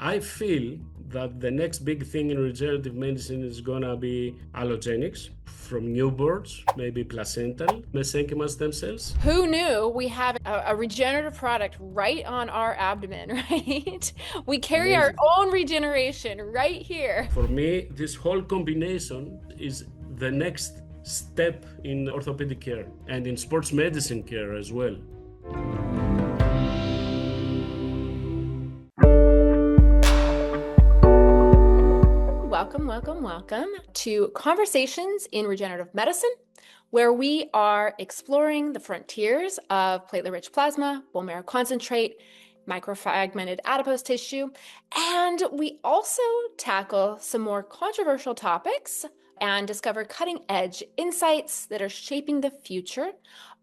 I feel that the next big thing in regenerative medicine is gonna be allogeneics from newborns, maybe placental mesenchymal stem cells. Who knew we have a regenerative product right on our abdomen, right? We carry our Amazing. own regeneration right here. For me, this whole combination is the next step in orthopedic care and in sports medicine care as well. Welcome to Conversations in Regenerative Medicine, where we are exploring the frontiers of platelet-rich plasma, bone marrow concentrate, microfragmented adipose tissue, and we also tackle some more controversial topics and discover cutting-edge insights that are shaping the future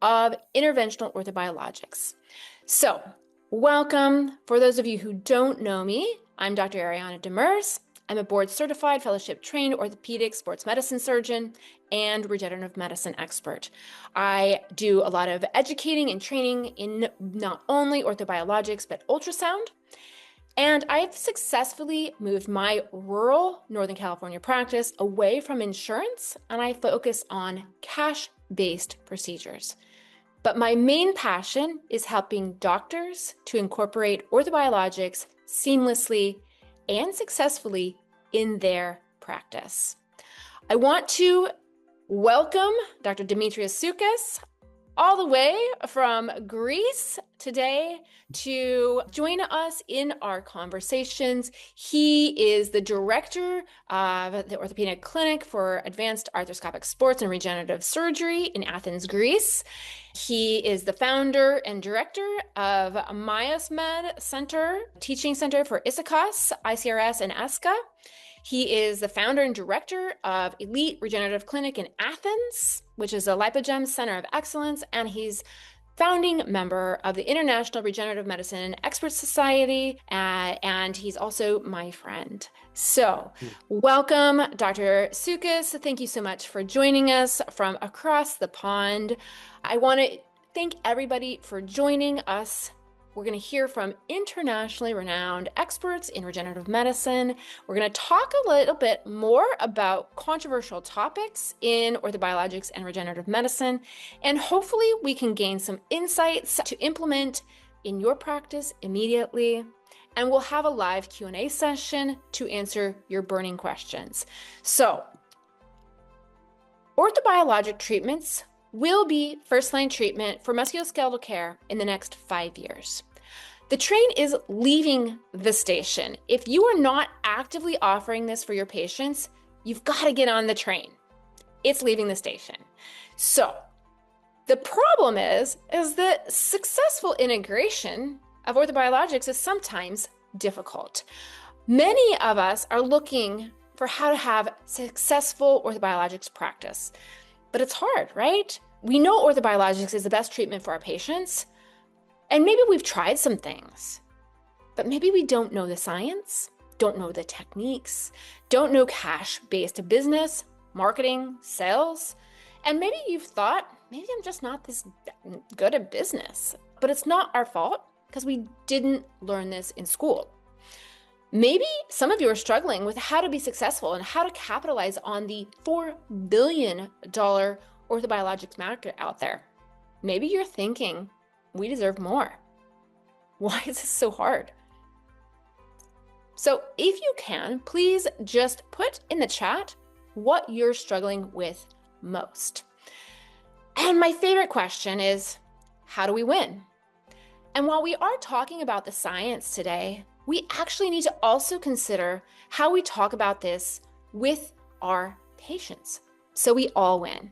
of interventional orthobiologics. So, welcome. For those of you who don't know me, I'm Dr. Ariana DeMers. I'm a board-certified, fellowship-trained orthopedic sports medicine surgeon and regenerative medicine expert. I do a lot of educating and training in not only orthobiologics, but ultrasound. And I've successfully moved my rural Northern California practice away from insurance, and I focus on cash-based procedures. But my main passion is helping doctors to incorporate orthobiologics seamlessly and successfully in their practice. I want to welcome Dr. Dimitrios Tsoukas all the way from Greece today to join us in our conversations. He is the director of the Orthopedic Clinic for Advanced Arthroscopic Sports and Regenerative Surgery in Athens, Greece. He is the founder and director of MyosMed Center, Teaching Center for ISAKOS, ICRS, and ESCA. He is the founder and director of Elite Regenerative Clinic in Athens, which is a Lipogem Center of Excellence, and he's founding member of the International Regenerative Medicine Expert Society, and he's also my friend. So, welcome, Dr. Tsoukas. Thank you so much for joining us from across the pond. I want to thank everybody for joining us. We're going to hear from internationally renowned experts in regenerative medicine. We're going to talk a little bit more about controversial topics in orthobiologics and regenerative medicine, and hopefully we can gain some insights to implement in your practice immediately. And we'll have a live Q&A session to answer your burning questions. So, orthobiologic treatments will be first-line treatment for musculoskeletal care in the next 5 years. The train is leaving the station. If you are not actively offering this for your patients, you've got to get on the train. It's leaving the station. So the problem is that successful integration of orthobiologics is sometimes difficult. Many of us are looking for how to have successful orthobiologics practice, but it's hard, right? We know orthobiologics is the best treatment for our patients, and maybe we've tried some things, but maybe we don't know the science, don't know the techniques, don't know cash-based business, marketing, sales, and maybe you've thought, maybe I'm just not this good at business, but it's not our fault because we didn't learn this in school. Maybe some of you are struggling with how to be successful and how to capitalize on the $4 billion orthobiologics market out there. Maybe you're thinking, we deserve more. Why is this so hard? So if you can, please just put in the chat what you're struggling with most. And my favorite question is, how do we win? And while we are talking about the science today, we actually need to also consider how we talk about this with our patients so we all win.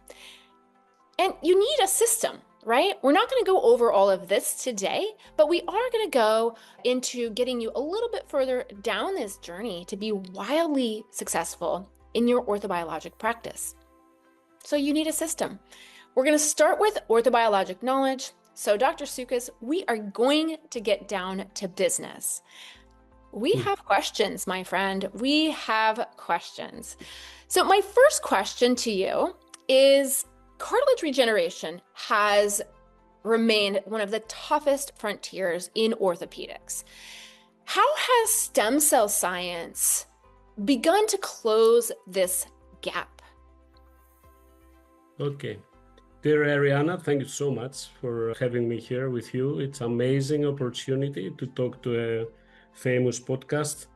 And you need a system, right? We're not going to go over all of this today, but we are going to go into getting you a little bit further down this journey to be wildly successful in your orthobiologic practice. So you need a system. We're going to start with orthobiologic knowledge. So Dr. Tsoukas, we are going to get down to business. We have questions, my friend. We have questions. So my first question to you is, cartilage regeneration has remained one of the toughest frontiers in orthopedics. How has stem cell science begun to close this gap? Okay. Dear Ariana, thank you so much for having me here with you. It's an amazing opportunity to talk to a famous podcast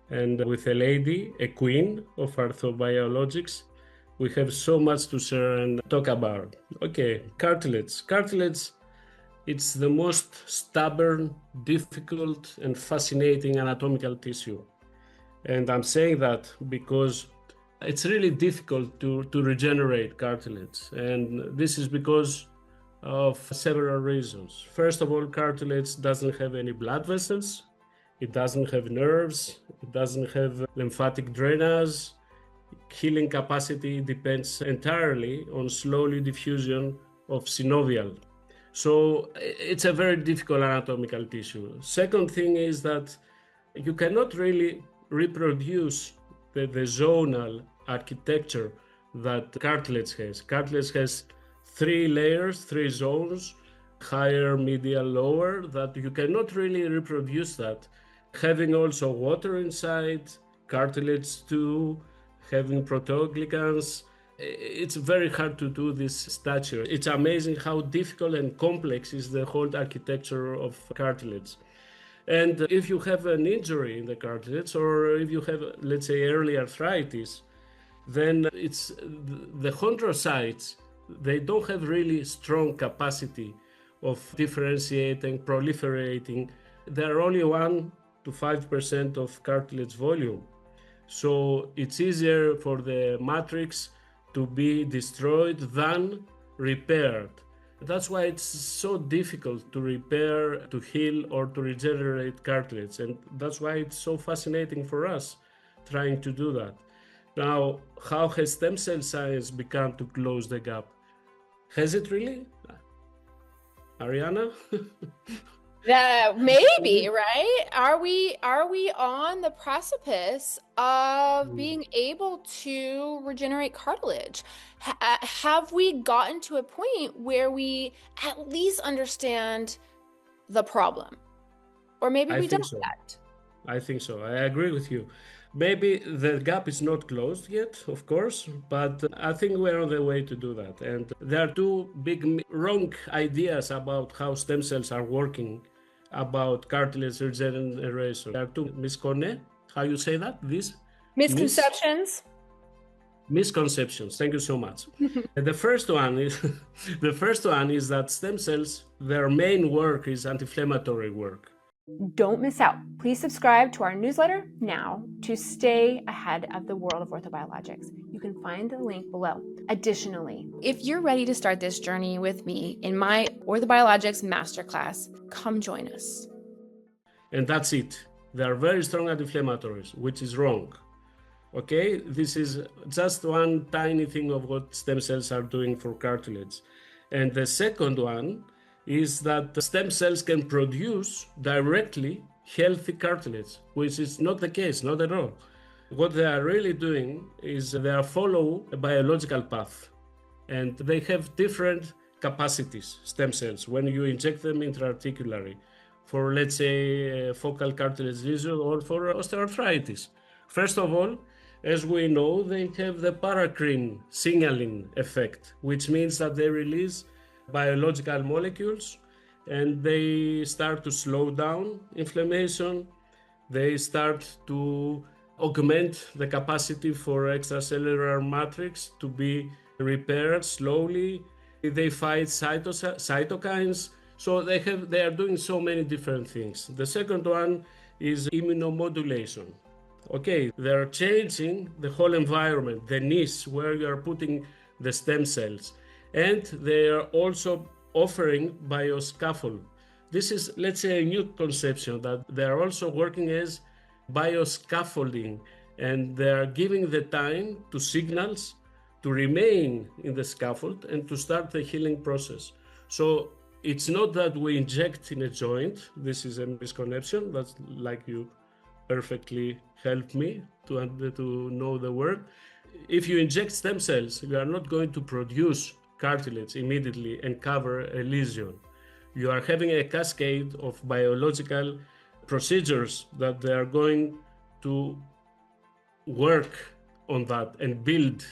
and with a lady, a queen of orthobiologics. We have so much to share and talk about. Okay, cartilage. Cartilage, it's the most stubborn, difficult, and fascinating anatomical tissue. And I'm saying that because it's really difficult to regenerate cartilage. And this is because of several reasons. First of all, cartilage doesn't have any blood vessels. It doesn't have nerves. It doesn't have lymphatic drainage. Healing capacity depends entirely on slowly diffusion of synovial. So it's a very difficult anatomical tissue. Second thing is that you cannot really reproduce the zonal architecture that cartilage has. Cartilage has 3 layers, 3 zones, higher, medial, lower, that you cannot really reproduce that. Having also water inside, cartilage too, having proteoglycans, it's very hard to do this stature. It's amazing how difficult and complex is the whole architecture of cartilage. And if you have an injury in the cartilage, or if you have, let's say, early arthritis, then it's the chondrocytes, they don't have really strong capacity of differentiating, proliferating. They're only 1 to 5% of cartilage volume. So it's easier for the matrix to be destroyed than repaired. That's why it's so difficult to repair, to heal, or to regenerate cartilage. And that's why it's so fascinating for us trying to do that. Now, how has stem cell science begun to close the gap? Has it really? Ariana? Maybe, right? Are we on the precipice of being able to regenerate cartilage? Have we gotten to a point where we at least understand the problem? Or maybe we don't yet. I think so. I agree with you. Maybe the gap is not closed yet, of course, but I think we're on the way to do that. And there are 2 big wrong ideas about how stem cells are working about cartilage regeneration. There are 2 misconceptions. How you say that? Misconceptions. Misconceptions. Thank you so much. The first one is that stem cells, their main work is anti-inflammatory work. Don't miss out. Please subscribe to our newsletter now to stay ahead of the world of orthobiologics. You can find the link below. Additionally, if you're ready to start this journey with me in my Orthobiologics Masterclass, come join us. And that's it. They are very strong anti-inflammatories, which is wrong. Okay, this is just one tiny thing of what stem cells are doing for cartilage. And the second one is that stem cells can produce directly healthy cartilage, which is not the case, not at all. What they are really doing is they are follow a biological path, and they have different capacities, stem cells, when you inject them intra-articularly for, let's say, focal cartilage lesion or for osteoarthritis. First of all, as we know, they have the paracrine signaling effect, which means that they release biological molecules and they start to slow down inflammation. They start to augment the capacity for extracellular matrix to be repaired slowly. They fight cytokines. So they are doing so many different things. The second one is immunomodulation. Okay, they're changing the whole environment, the niche where you are putting the stem cells. And they are also offering bioscaffold. This is, let's say, a new conception that they are also working as bioscaffolding, and they are giving the time to signals to remain in the scaffold and to start the healing process. So it's not that we inject in a joint. This is a misconception. That's like you perfectly helped me to know the word. If you inject stem cells, you are not going to produce cartilage immediately and cover a lesion. You are having a cascade of biological procedures that they are going to work on that and build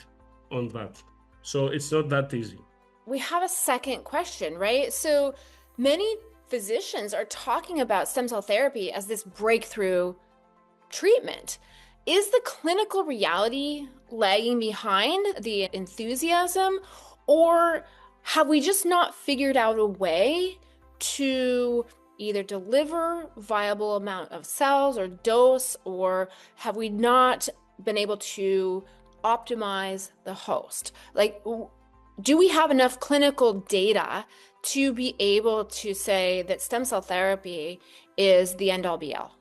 on that. So it's not that easy. We have a second question, right? So many physicians are talking about stem cell therapy as this breakthrough treatment. Is the clinical reality lagging behind the enthusiasm, or have we just not figured out a way to either deliver viable amount of cells or dose, or have we not been able to optimize the host? Like, do we have enough clinical data to be able to say that stem cell therapy is the end all be all?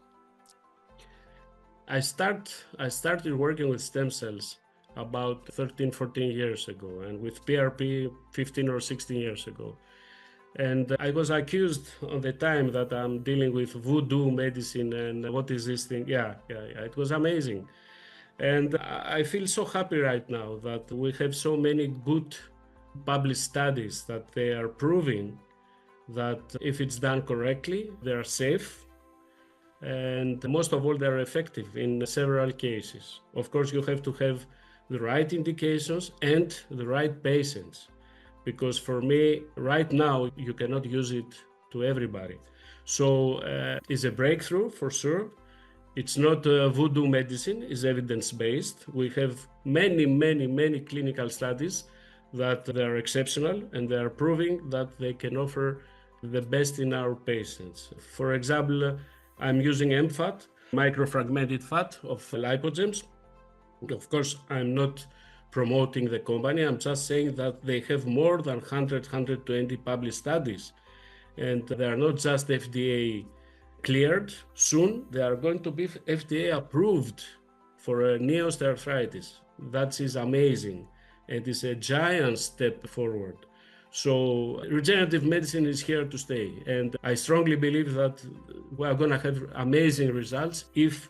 I started working with stem cells about 13, 14 years ago, and with PRP 15 or 16 years ago. And I was accused on the time that I'm dealing with voodoo medicine and what is this thing? Yeah, it was amazing. And I feel so happy right now that we have so many good published studies that they are proving that if it's done correctly, they are safe. And most of all, they're effective in several cases. Of course, you have to have the right indications and the right patients. Because for me, right now, you cannot use it to everybody. So it's a breakthrough for sure. It's not voodoo medicine, it's evidence-based. We have many clinical studies that they are exceptional and they are proving that they can offer the best in our patients. For example, I'm using MFat, microfragmented fat of lipogems. Of course, I'm not promoting the company. I'm just saying that they have more than 100, 120 published studies. And they are not just FDA cleared. Soon, they are going to be FDA approved for knee osteoarthritis. That is amazing. It is a giant step forward. So regenerative medicine is here to stay. And I strongly believe that we are going to have amazing results if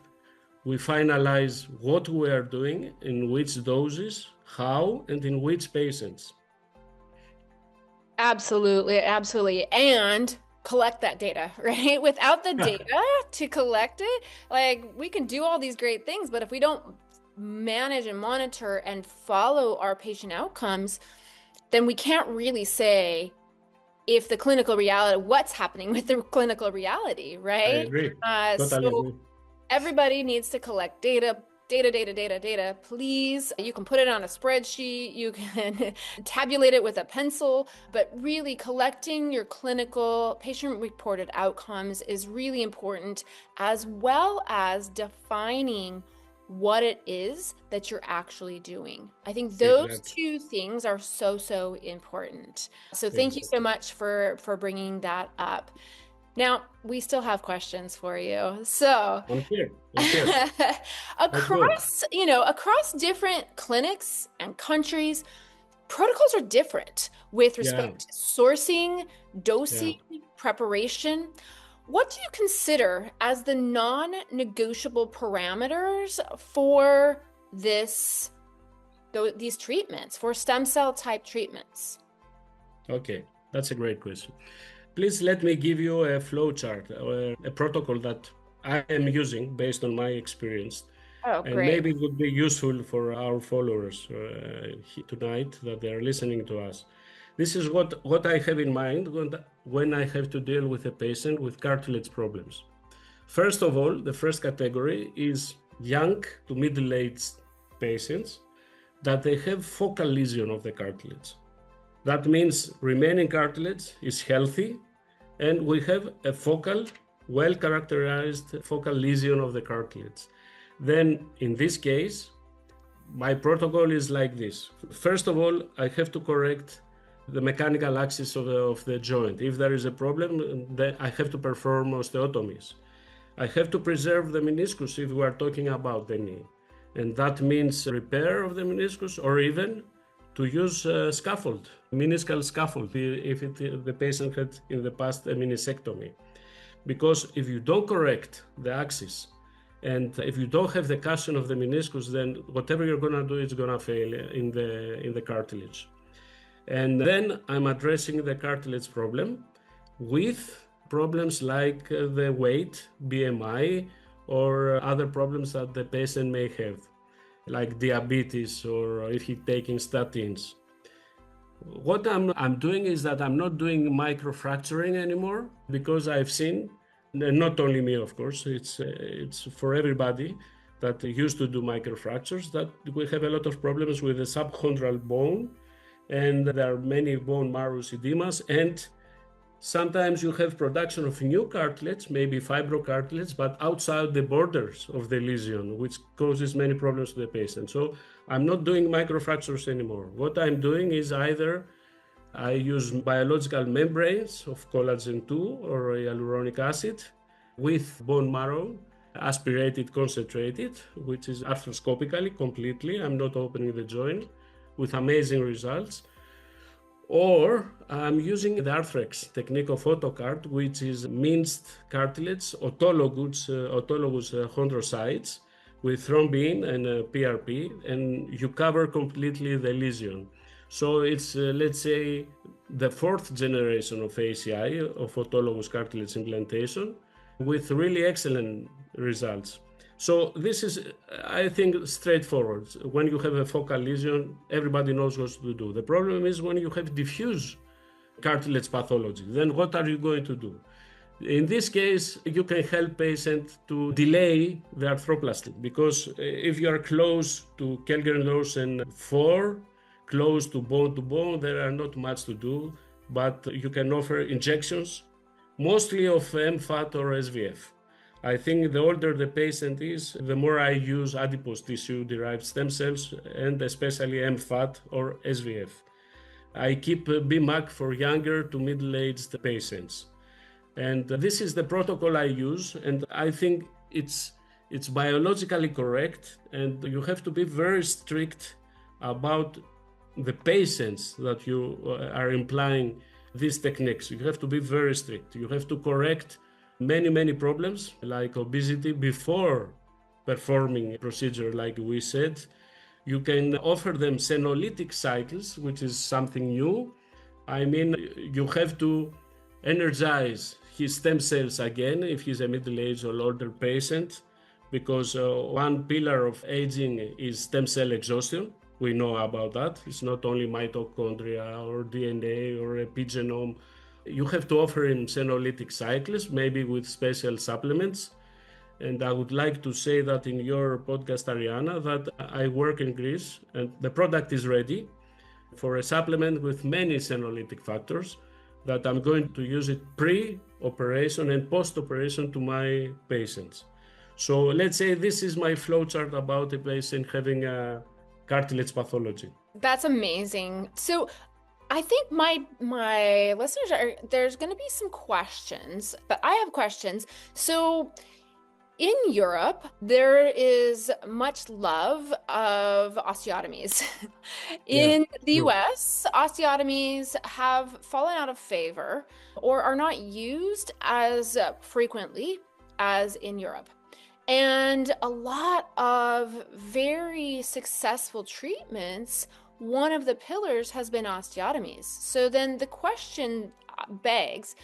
we finalize what we are doing, in which doses, how, and in which patients. Absolutely. And collect that data, right? Without the data to collect it, like, we can do all these great things, but if we don't manage and monitor and follow our patient outcomes, then we can't really say if the clinical reality, what's happening with the clinical reality, right? I agree. Totally agree. Everybody needs to collect data. Please, you can put it on a spreadsheet, you can tabulate it with a pencil, but really collecting your clinical patient-reported outcomes is really important, as well as defining what it is that you're actually doing. I think those two things are so important. So thank you so much for bringing that up. Now, we still have questions for you. So I'm here. across different clinics and countries, protocols are different with respect to sourcing, dosing, preparation. What do you consider as the non-negotiable parameters for these treatments, for stem cell type treatments? Okay, that's a great question. Please let me give you a flow chart, or a protocol that I am using based on my experience. Oh, and great. Maybe it would be useful for our followers tonight that they are listening to us. This is what I have in mind when I have to deal with a patient with cartilage problems. First of all, the first category is young to middle-aged patients that they have focal lesion of the cartilage. That means remaining cartilage is healthy, and we have a focal, well-characterized focal lesion of the cartilage. Then, in this case, my protocol is like this. First of all, I have to correct the mechanical axis of the joint. If there is a problem, then I have to perform osteotomies. I have to preserve the meniscus if we are talking about the knee. And that means repair of the meniscus, or even to use scaffold, meniscal scaffold, if the patient had in the past a meniscectomy. Because if you don't correct the axis, and if you don't have the cushion of the meniscus, then whatever you're going to do is going to fail in the cartilage. And then I'm addressing the cartilage problem with problems like the weight, BMI, or other problems that the patient may have, like diabetes or if he's taking statins. What I'm doing is that I'm not doing microfracturing anymore, because I've seen, not only me, of course, it's for everybody that used to do microfractures, that we have a lot of problems with the subchondral bone, and there are many bone marrow edemas, and sometimes you have production of new cartilage, maybe fibrocartilage, but outside the borders of the lesion, which causes many problems to the patient. So I'm not doing microfractures anymore. What I'm doing is either I use biological membranes of collagen 2 or hyaluronic acid with bone marrow, aspirated, concentrated, which is arthroscopically completely. I'm not opening the joint, with amazing results. Or I'm using the Arthrex technique of AutoCart, which is minced cartilage, autologous chondrocytes with thrombin and PRP, and you cover completely the lesion. So it's, let's say, the fourth generation of ACI, of autologous cartilage implantation, with really excellent results. So this is, I think, straightforward. When you have a focal lesion, everybody knows what to do. The problem is when you have diffuse cartilage pathology, then what are you going to do? In this case, you can help patients to delay the arthroplasty, because if you are close to Kellgren-Lawson 4, close to bone, there are not much to do, but you can offer injections, mostly of MFat or SVF. I think the older the patient is, the more I use adipose tissue-derived stem cells, and especially MFat or SVF. I keep BMAC for younger to middle-aged patients. And this is the protocol I use, and I think it's biologically correct, and you have to be very strict about the patients that you are implying these techniques. You have to be very strict. You have to correct many problems like obesity before performing a procedure like we said. You can offer them senolytic cycles, which is something new. I mean, you have to energize his stem cells again if he's a middle-aged or older patient, because one pillar of aging is stem cell exhaustion. We know about that. It's not only mitochondria or DNA or epigenome. You have to offer him senolytic cycles, maybe with special supplements. And I would like to say that in your podcast, Ariana, that I work in Greece and the product is ready for a supplement with many senolytic factors, that I'm going to use it pre-operation and post-operation to my patients. So let's say this is my flowchart about a patient having a cartilage pathology. That's amazing. So I think my listeners there's going to be some questions, but I have questions. So in Europe, there is much love of osteotomies. In the US, osteotomies have fallen out of favor or are not used as frequently as in Europe. And a lot of very successful treatments, one of the pillars has been osteotomies. So then the question begs,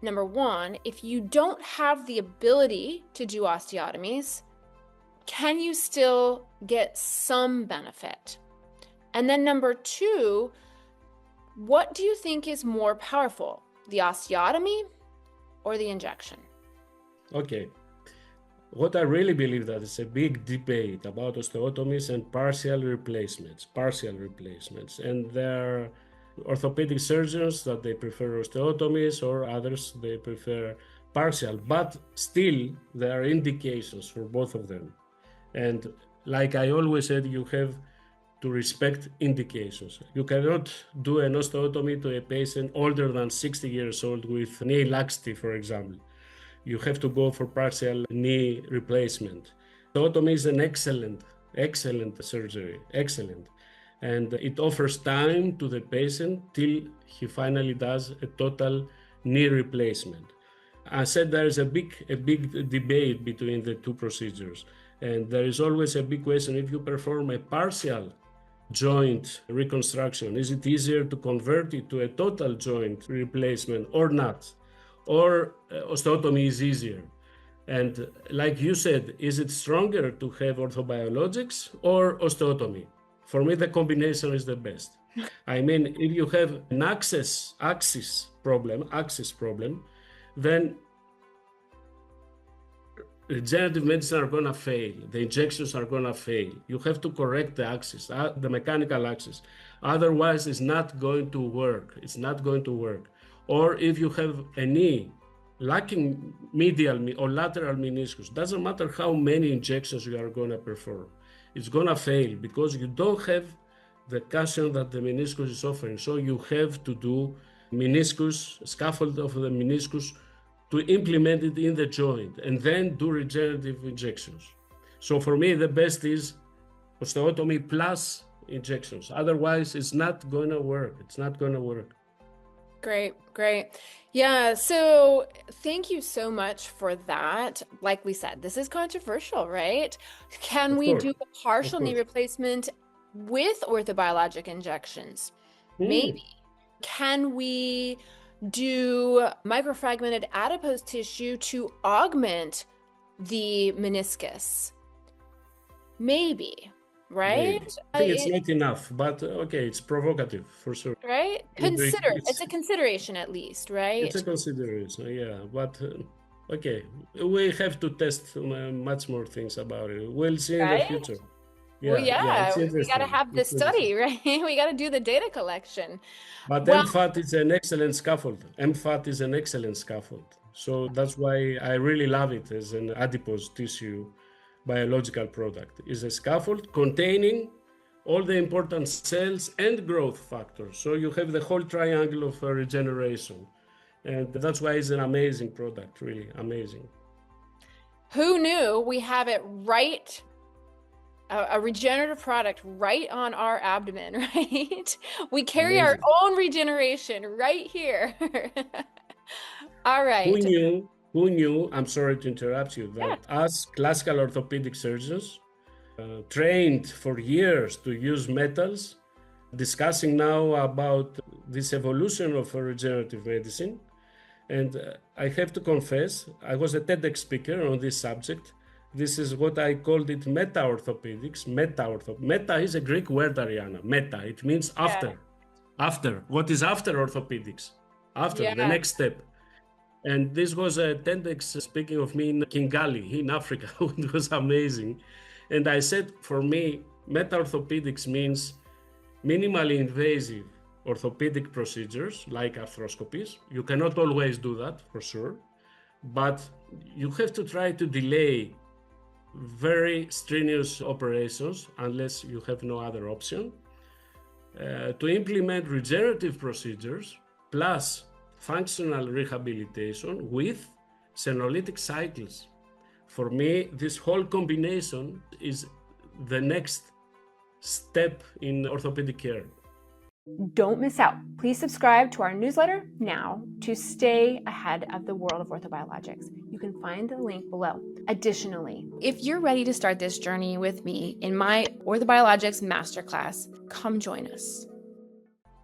number one, if you don't have the ability to do osteotomies, can you still get some benefit? And then number two, what do you think is more powerful, the osteotomy or the injection? Okay. What I really believe that is a big debate about osteotomies and partial replacements. And there are orthopedic surgeons that they prefer osteotomies, or others they prefer partial, but still there are indications for both of them. And like I always said, you have to respect indications. You cannot do an osteotomy to a patient older than 60 years old with knee laxity, for example. You have to go for partial knee replacement. Osteotomy is an excellent surgery, excellent. And it offers time to the patient till he finally does a total knee replacement. I said there is a big debate between the two procedures. And there is always a big question, if you perform a partial joint reconstruction, is it easier to convert it to a total joint replacement or not? or osteotomy is easier. And like you said, is it stronger to have orthobiologics or osteotomy? For me, the combination is the best. I mean, if you have an axis problem, then regenerative medicine are going to fail. The injections are going to fail. You have to correct the axis, the mechanical axis. Otherwise, it's not going to work. It's not going to work. Or if you have a knee lacking medial or lateral meniscus, doesn't matter how many injections you are going to perform. It's going to fail because you don't have the cushion that the meniscus is offering. So you have to do meniscus, scaffold of the meniscus, to implement it in the joint and then do regenerative injections. So for me, the best is osteotomy plus injections. Otherwise, it's not going to work. It's not going to work. Great, great. Yeah, so thank you so much for that. Like we said, this is controversial, right? Can we do a partial knee replacement with orthobiologic injections? Maybe. Can we do microfragmented adipose tissue to augment the meniscus? Maybe, right? Maybe. I think it's not enough, but okay, it's provocative for sure. Right? It's a consideration at least, right? It's a consideration, yeah. But okay, we have to test much more things about it. We'll see in the future. Yeah, well, we got to have the study, right? We got to do the data collection. But MFat is an excellent scaffold. MFat is an excellent scaffold. So that's why I really love it as an adipose tissue biological product. It's a scaffold containing all the important cells and growth factors. So you have the whole triangle of regeneration. And that's why it's an amazing product, really amazing. Who knew we have it right? A regenerative product right on our abdomen, right? We carry our own regeneration right here. All right. Who knew, I'm sorry to interrupt you, that us classical orthopedic surgeons trained for years to use metals, discussing now about this evolution of regenerative medicine. And I have to confess, I was a TEDx speaker on this subject. This is what I called it meta-orthopedics. Meta is a Greek word, Ariana. Meta, it means after. After. What is after orthopedics? After, the next step. And this was a TEDx speaking of me in Kigali, in Africa. It was amazing. And I said, for me, meta-orthopedics means minimally invasive orthopedic procedures like arthroscopies. You cannot always do that, for sure. But you have to try to delay very strenuous operations unless you have no other option, to implement regenerative procedures plus functional rehabilitation with senolytic cycles. For me, this whole combination is the next step in orthopedic care. Don't miss out. Please subscribe to our newsletter now to stay ahead of the world of orthobiologics. You can find the link below. Additionally, if you're ready to start this journey with me in my orthobiologics masterclass, come join us.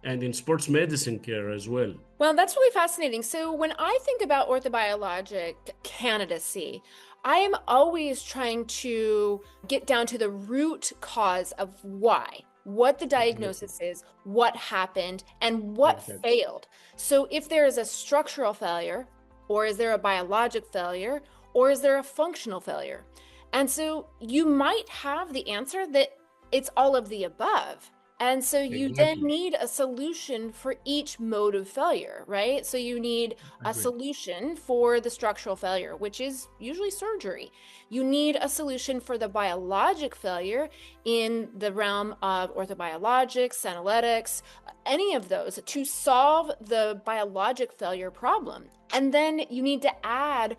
And in sports medicine care as well. Well, that's really fascinating. So when I think about orthobiologic candidacy, I am always trying to get down to the root cause of why. What the diagnosis is, what happened, and what failed. So if there is a structural failure, or is there a biologic failure, or is there a functional failure? And so you might have the answer that it's all of the above. And so you then need a solution for each mode of failure, right? So you need a solution for the structural failure, which is usually surgery. You need a solution for the biologic failure in the realm of orthobiologics, senolytics, any of those to solve the biologic failure problem. And then you need to add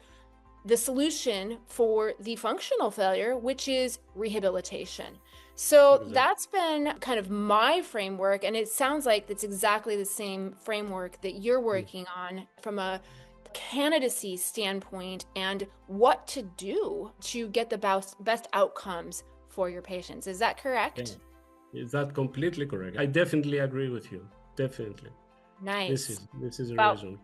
the solution for the functional failure, which is rehabilitation. So that's been kind of my framework, and it sounds like it's exactly the same framework that you're working on from a candidacy standpoint and what to do to get the best outcomes for your patients. Is that correct? Yeah. Is that completely correct? I definitely agree with you. Definitely. Nice. This is a reason.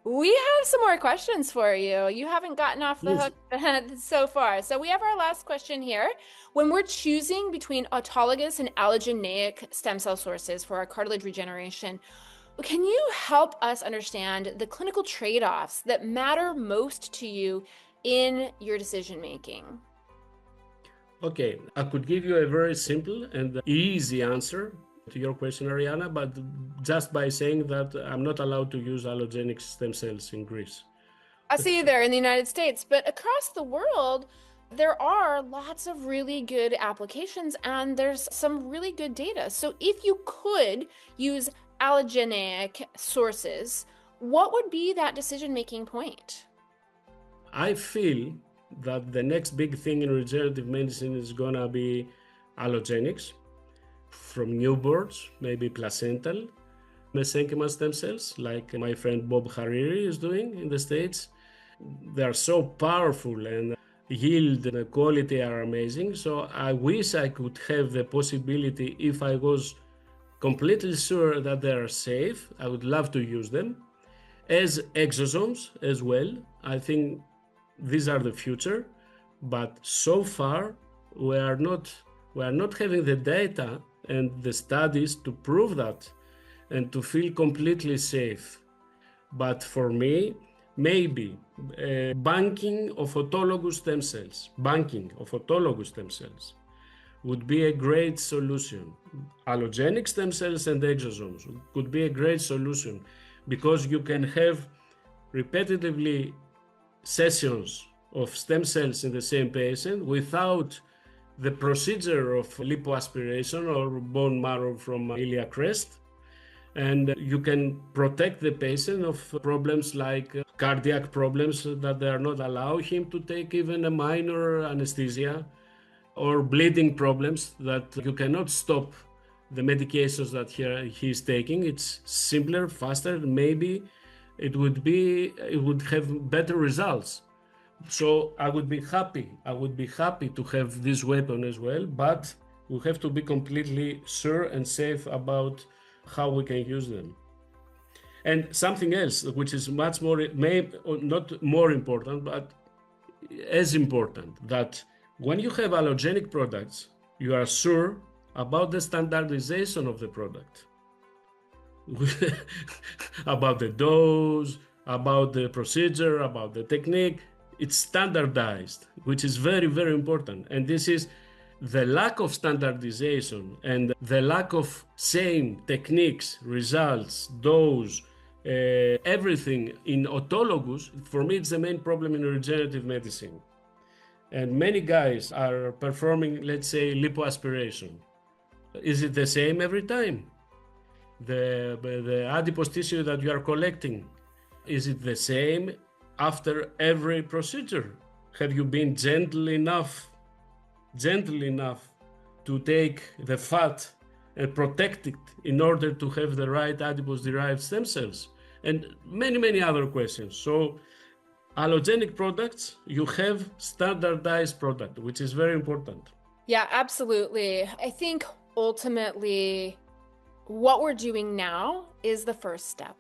We have some more questions for you. You haven't gotten off the Please. hook so far. So we have our last question here. When we're choosing between autologous and allogeneic stem cell sources for our cartilage regeneration, can you help us understand the clinical trade-offs that matter most to you in your decision making? Okay, I could give you a very simple and easy answer to your question, Ariana, but just by saying that I'm not allowed to use allogenic stem cells in Greece. I see you there in the United States, but across the world, there are lots of really good applications and there's some really good data. So if you could use allogeneic sources, what would be that decision-making point? I feel that the next big thing in regenerative medicine is gonna be allogenics from newborns, maybe placental mesenchymal stem cells, like my friend Bob Hariri is doing in the States. They are so powerful and yield and quality are amazing. So I wish I could have the possibility, if I was completely sure that they are safe, I would love to use them. As exosomes as well, I think these are the future, but so far we are not having the data and the studies to prove that and to feel completely safe. But for me, maybe banking of autologous stem cells would be a great solution. Allogenic stem cells and exosomes could be a great solution because you can have repetitively sessions of stem cells in the same patient without the procedure of lipoaspiration or bone marrow from iliac crest. And you can protect the patient of problems like cardiac problems that they are not allow him to take even a minor anesthesia, or bleeding problems that you cannot stop the medications that he is taking. It's simpler, faster, maybe it would have better results. So I would be happy to have this weapon as well, but we have to be completely sure and safe about how we can use them. And something else, which is much more, maybe not more important, but as important, that when you have allogenic products, you are sure about the standardization of the product. About the dose, about the procedure, about the technique. It's standardized, which is very, very important. And this is the lack of standardization and the lack of same techniques, results, dose, everything in autologous. For me, it's the main problem in regenerative medicine. And many guys are performing, let's say, lipoaspiration. Is it the same every time? The adipose tissue that you are collecting, is it the same after every procedure? Have you been gentle enough to take the fat and protect it in order to have the right adipose-derived stem cells? And many, many other questions. So allogenic products, you have standardized product, which is very important. Yeah, absolutely. I think ultimately what we're doing now is the first step.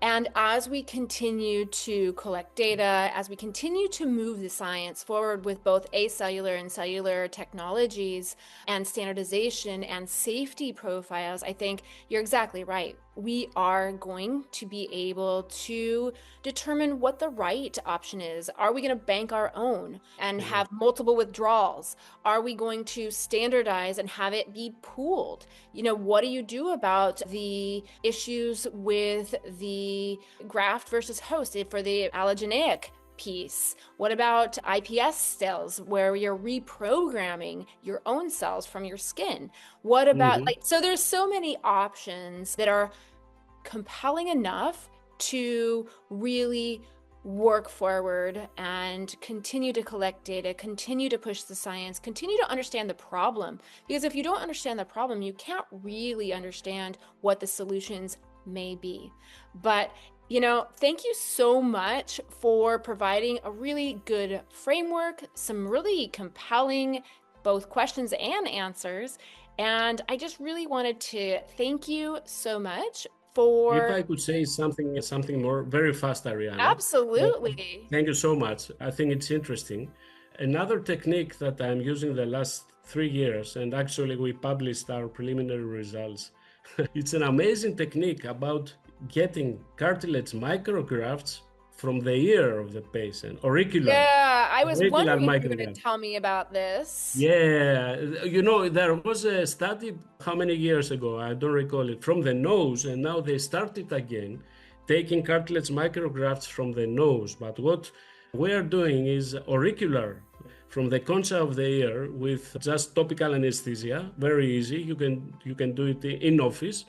And as we continue to collect data, as we continue to move the science forward with both acellular and cellular technologies and standardization and safety profiles, I think you're exactly right. We are going to be able to determine what the right option is. Are we going to bank our own and have multiple withdrawals? Are we going to standardize and have it be pooled? You know, what do you do about the issues with the graft versus host for the allogeneic piece? What about iPS cells where you're reprogramming your own cells from your skin? What about so there's so many options that are compelling enough to really work forward and continue to collect data, continue to push the science, continue to understand the problem. Because if you don't understand the problem, you can't really understand what the solutions may be. But you know, thank you so much for providing a really good framework, some really compelling both questions and answers. And I just really wanted to thank you so much If for... I could say something more very fast, Ariana. Absolutely. Thank you so much. I think it's interesting. Another technique that I'm using the last 3 years, and actually we published our preliminary results. It's an amazing technique about getting cartilage micrografts from the ear of the patient, auricular I was wondering if you were going to micrografts. tell me about this. Yeah, there was a study how many years ago, I don't recall it, from the nose, and now they started again taking cartilage micrografts from the nose. But what we are doing is auricular from the concha of the ear with just topical anesthesia, very easy. You can do it in office,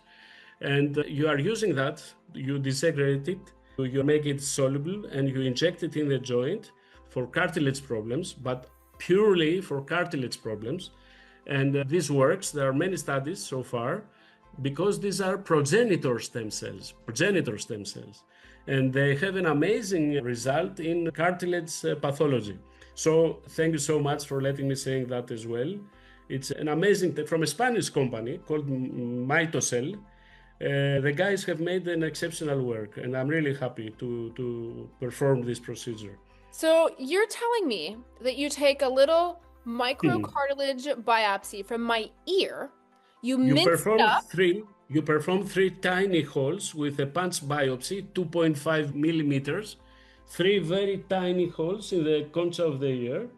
and you are using that. You desegregate it, you make it soluble, and you inject it in the joint for cartilage problems, but purely for cartilage problems. And this works. There are many studies so far because these are progenitor stem cells, and they have an amazing result in cartilage pathology. So thank you so much for letting me say that as well. It's an amazing, from a Spanish company called Mitocell. The guys have made an exceptional work, and I'm really happy to perform this procedure. So you're telling me that you take a little microcartilage biopsy from my ear, you mince it up. You perform three tiny holes with a punch biopsy, 2.5 millimeters, three very tiny holes in the concha of the ear,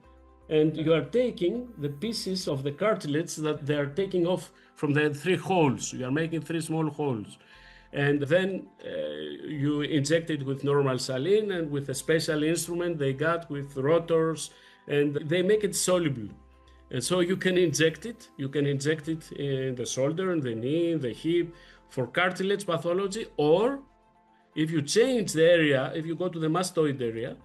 and you are taking the pieces of the cartilage that they are taking off from the three holes. You are making three small holes. And then you inject it with normal saline and with a special instrument they got with rotors, and they make it soluble. And so you can inject it. You can inject it in the shoulder, in the knee, in the hip for cartilage pathology. Or if you change the area, if you go to the mastoid area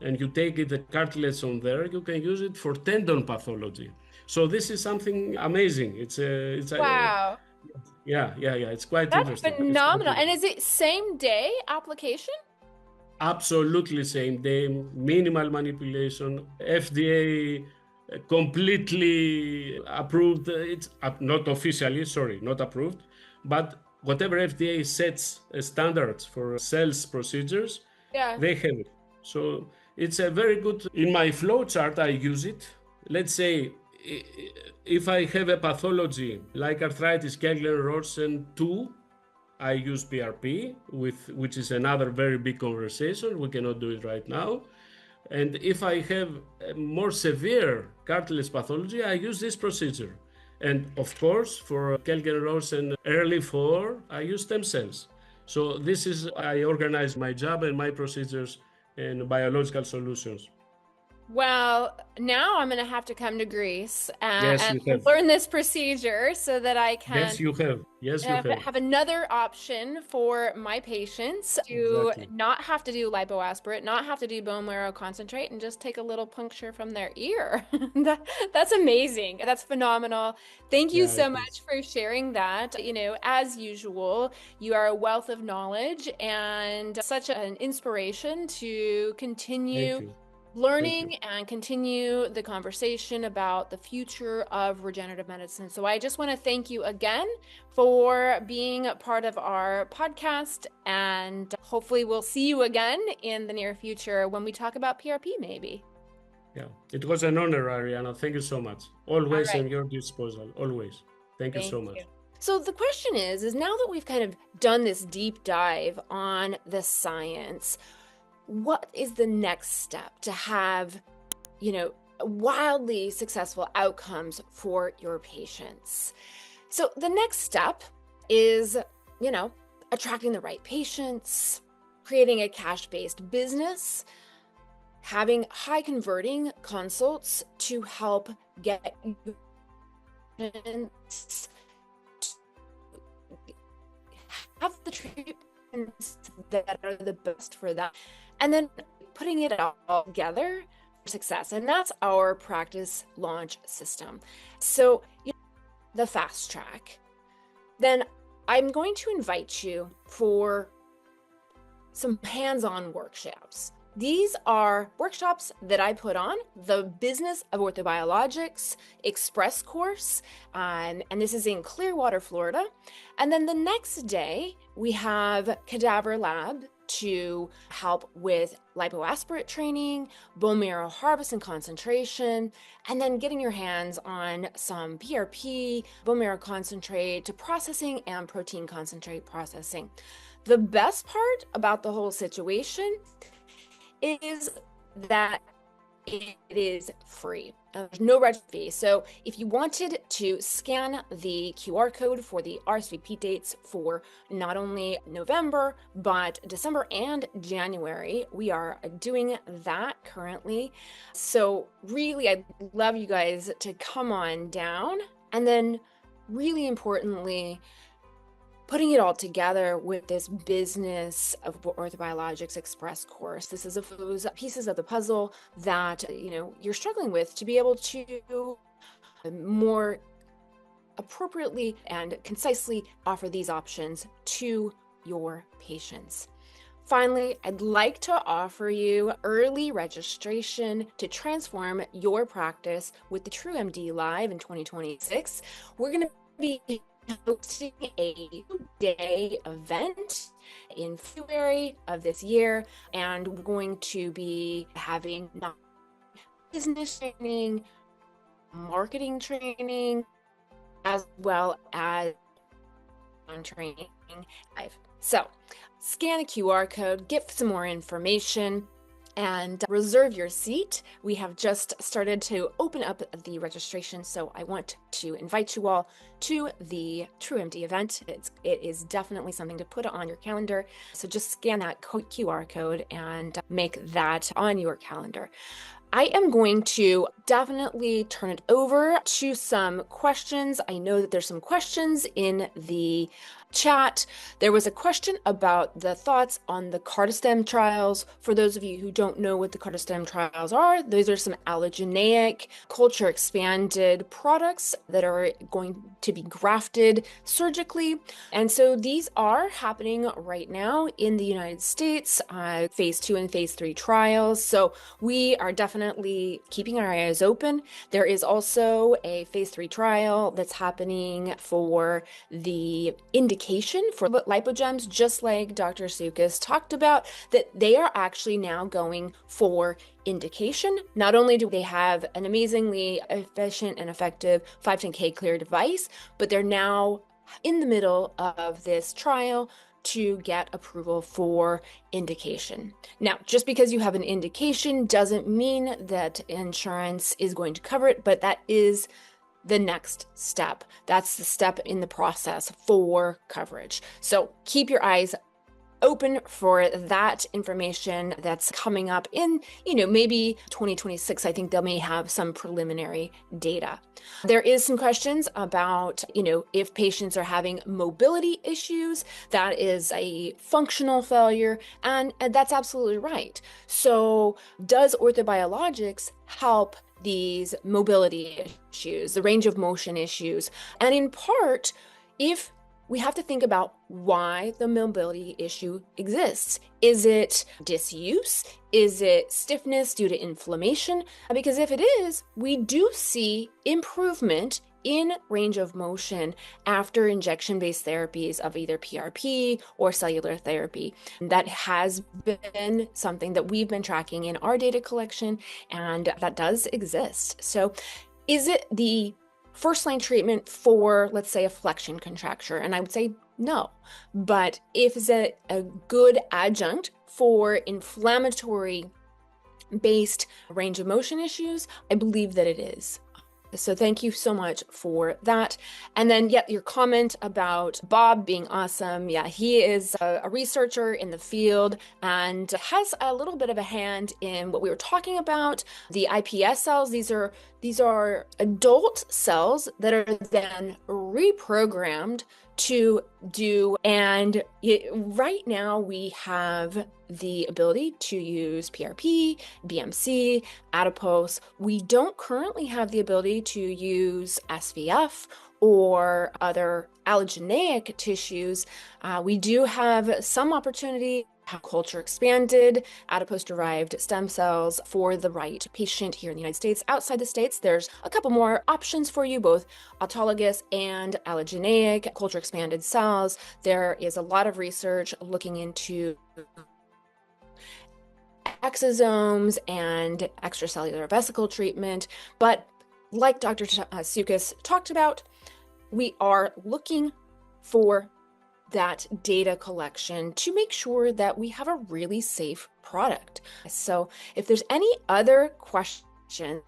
and you take the cartilage on there, you can use it for tendon pathology. So this is something amazing. Wow. Yeah. It's quite That's interesting. phenomenal. And is it same day application? Absolutely same day, minimal manipulation, FDA completely approved. It's not officially, not approved, but whatever FDA sets standards for cells procedures, they have it. So it's a very good, in my flow chart, I use it. Let's say if I have a pathology like arthritis, Kegler-Rosen 2, I use PRP, which is another very big conversation. We cannot do it right now. And if I have a more severe cartilage pathology, I use this procedure. And of course, for Kegler-Rosen early 4, I use stem cells. So I organize my job and my procedures and biological solutions. Well, now I'm going to have to come to Greece and you learn this procedure so that I can have another option for my patients to not have to do lipoaspirate, not have to do bone marrow concentrate, and just take a little puncture from their ear. That's amazing. That's phenomenal. Thank you so much for sharing that. As usual, you are a wealth of knowledge and such an inspiration to continue learning and continue the conversation about the future of regenerative medicine. So I just want to thank you again for being part of our podcast, and hopefully we'll see you again in the near future when we talk about PRP maybe. Yeah, it was an honor, Ariana. Thank you so much. Always at your disposal, always. Thank you so much. So the question is now that we've kind of done this deep dive on the science, what is the next step to have, wildly successful outcomes for your patients? So the next step is, attracting the right patients, creating a cash-based business, having high converting consults to help get patients to have the treatments that are the best for them. And then putting it all together for success. And that's our practice launch system. So the fast track. Then I'm going to invite you for some hands-on workshops These are workshops that I put on, the Business of Orthobiologics Express course, and this is in Clearwater, Florida. And then the next day, we have Cadaver Lab to help with lipoaspirate training, bone marrow harvest and concentration, and then getting your hands on some PRP, bone marrow concentrate processing, and protein concentrate processing. The best part about the whole situation is that it is free. There's no registration fee. So if you wanted to scan the QR code for the RSVP dates for not only November, but December and January, we are doing that currently. So really, I'd love you guys to come on down. And then really importantly, putting it all together with this Business of Orthobiologics Express course. This is those pieces of the puzzle that you're struggling with to be able to more appropriately and concisely offer these options to your patients. Finally, I'd like to offer you early registration to transform your practice with the TrueMD Live in 2026. We're going to be hosting a 2-day event in February of this year, and we're going to be having business training, marketing training, as well as on training live. So scan the QR code, get some more information, and reserve your seat. We have just started to open up the registration, so I want to invite you all to the TrueMD event. It is definitely something to put on your calendar, so just scan that QR code and make that on your calendar. I am going to definitely turn it over to some questions. I know that there's some questions in the chat. There was a question about the thoughts on the CARTISTEM trials. For those of you who don't know what the CARTISTEM trials are, those are some allogeneic, culture expanded products that are going to be grafted surgically. And so these are happening right now in the United States, phase 2 and phase 3 trials. So we are definitely keeping our eyes open. There is also a phase 3 trial that's happening for the indication for lipogems, just like Dr. Tsoukas talked about, that they are actually now going for indication. Not only do they have an amazingly efficient and effective 510K clear device, but they're now in the middle of this trial to get approval for indication. Now, just because you have an indication doesn't mean that insurance is going to cover it, but that is the next step. That's the step in the process for coverage. So keep your eyes open for that information that's coming up in, maybe 2026. I think they may have some preliminary data. There is some questions about, if patients are having mobility issues, that is a functional failure, and that's absolutely right. So does orthobiologics help these mobility issues, the range of motion issues? And in part, if we have to think about why the mobility issue exists. Is it disuse? Is it stiffness due to inflammation? Because if it is, we do see improvement in range of motion after injection-based therapies of either PRP or cellular therapy. That has been something that we've been tracking in our data collection, and that does exist. So is it the first-line treatment for, let's say, a flexion contracture? And I would say no. But if it's a good adjunct for inflammatory-based range of motion issues, I believe that it is. So thank you so much for that. And then, your comment about Bob being awesome. Yeah, he is a researcher in the field and has a little bit of a hand in what we were talking about, the iPS cells. These are adult cells that are then reprogrammed to do, and right now we have the ability to use PRP, BMC, adipose. We don't currently have the ability to use SVF or other allogeneic tissues. We do have some opportunity have culture expanded adipose-derived stem cells for the right patient here in the United States. Outside the States, there's a couple more options for you, both autologous and allogeneic culture expanded cells. There is a lot of research looking into exosomes and extracellular vesicle treatment. But like Dr. Tsoukas talked about, we are looking for that data collection to make sure that we have a really safe product. So if there's any other questions,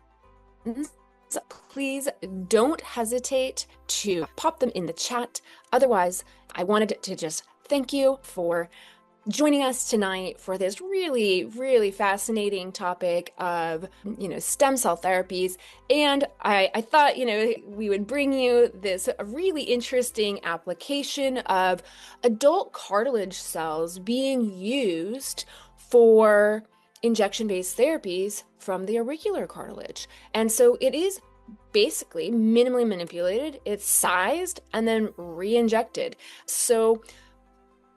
please don't hesitate to pop them in the chat. Otherwise, I wanted to just thank you for joining us tonight for this really, really fascinating topic of, stem cell therapies. And I thought, we would bring you this really interesting application of adult cartilage cells being used for injection-based therapies from the auricular cartilage. And so it is basically minimally manipulated, it's sized and then re-injected. So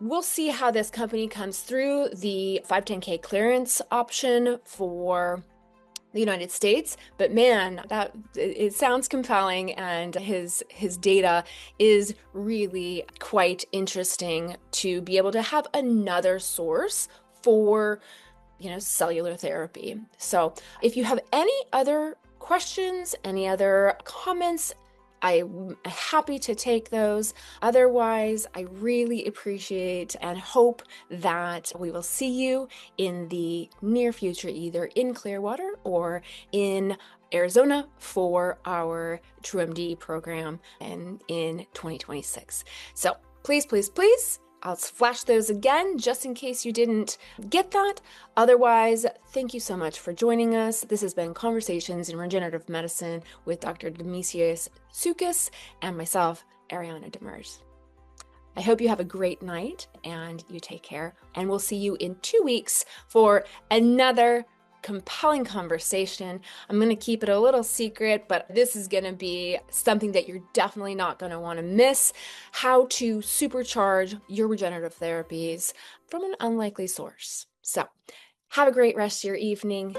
we'll see how this company comes through the 510(k) clearance option for the United States, but man, it sounds compelling, and his data is really quite interesting to be able to have another source for cellular therapy. So if you have any other questions, any other comments, I'm happy to take those. Otherwise, I really appreciate and hope that we will see you in the near future, either in Clearwater or in Arizona for our TrueMD program and in 2026. So please, please, please, I'll flash those again just in case you didn't get that. Otherwise, thank you so much for joining us. This has been Conversations in Regenerative Medicine with Dr. Dimitrios Tsoukas and myself, Ariana DeMers. I hope you have a great night and you take care. And we'll see you in 2 weeks for another compelling conversation. I'm going to keep it a little secret, but this is going to be something that you're definitely not going to want to miss: how to supercharge your regenerative therapies from an unlikely source. So have a great rest of your evening.